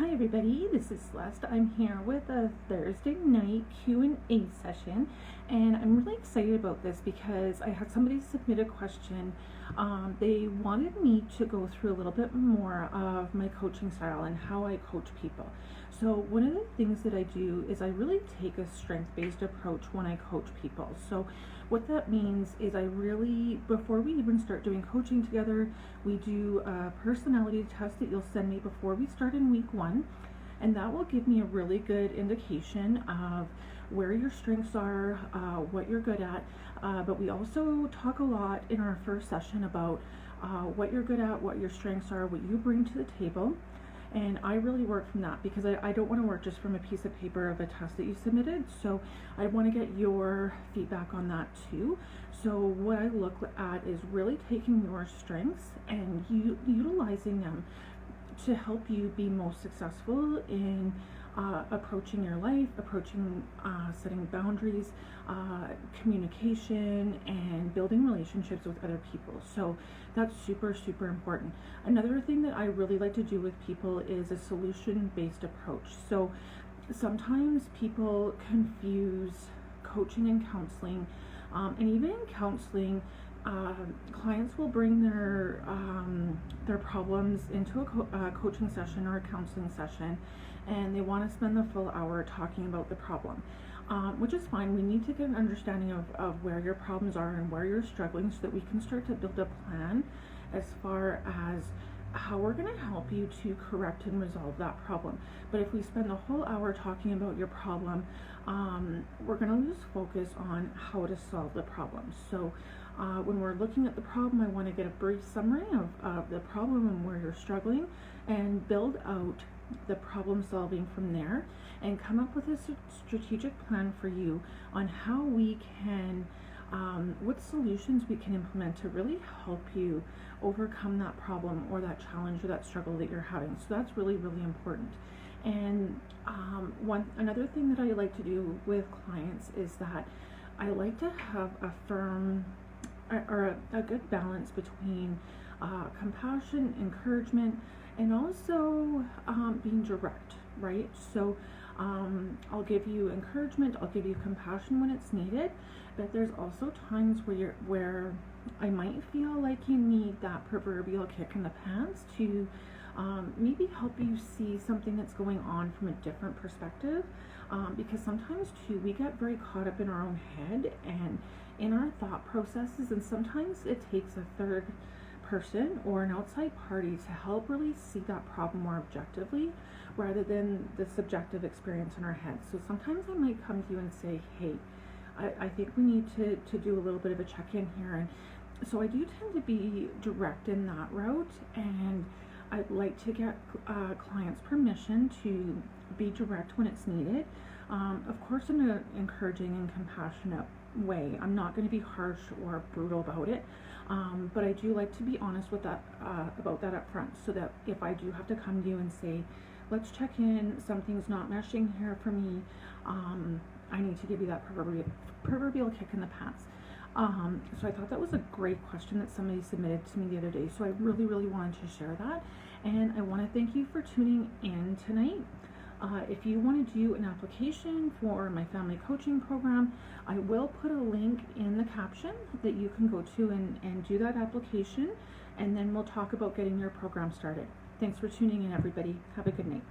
Hi everybody, this is Celeste. I'm here with a Thursday night Q&A session, and I'm really excited about this because I had somebody submit a question. They wanted me to go through a little bit more of my coaching style and how I coach people. So one of the things that I do is I really take a strength-based approach when I coach people. So what that means is I really, before we even start doing coaching together, we do a personality test that you'll send me before we start in week 1, and that will give me a really good indication of where your strengths are, what you're good at, but we also talk a lot in our first session about what you're good at, what your strengths are, what you bring to the table. And I really work from that because I don't want to work just from a piece of paper of a test that you submitted. So I want to get your feedback on that too. So what I look at is really taking your strengths and utilizing them to help you be most successful in approaching your life, setting boundaries, communication, and building relationships with other people. So that's super, super important. Another thing that I really like to do with people is a solution-based approach. So sometimes people confuse coaching and counseling, and even in counseling, clients will bring their problems into a coaching session or a counseling session, and they want to spend the full hour talking about the problem, which is fine. We need to get an understanding of where your problems are and where you're struggling so that we can start to build a plan as far as how we're going to help you to correct and resolve that problem. But if we spend the whole hour talking about your problem, we're going to lose focus on how to solve the problem. So when we're looking at the problem, I want to get a brief summary of the problem and where you're struggling, and build out the problem solving from there, and come up with a strategic plan for you on how we can what solutions we can implement to really help you overcome that problem or that challenge or that struggle that you're having. So that's really, really important. And another thing that I like to do with clients is that I like to have a firm or a good balance between compassion, encouragement, and also being direct, right? So I'll give you encouragement, I'll give you compassion when it's needed, but there's also times where I might feel like you need that proverbial kick in the pants to maybe help you see something that's going on from a different perspective, because sometimes too we get very caught up in our own head and in our thought processes, and sometimes it takes a third person or an outside party to help really see that problem more objectively rather than the subjective experience in our head. So sometimes I might come to you and say, hey, I think we need to do a little bit of a check-in here. And so I do tend to be direct in that route, and I'd like to get clients permission to be direct when it's needed. Of course, in an encouraging and compassionate way. I'm not going to be harsh or brutal about it, but I do like to be honest with that about that up front, so that if I do have to come to you and say, let's check in, something's not meshing here for me, I need to give you that proverbial kick in the pants. So I thought that was a great question that somebody submitted to me the other day, so I really, really wanted to share that, and I want to thank you for tuning in tonight. If you want to do an application for my family coaching program, I will put a link in the caption that you can go to and do that application, and then we'll talk about getting your program started. Thanks for tuning in, everybody. Have a good night.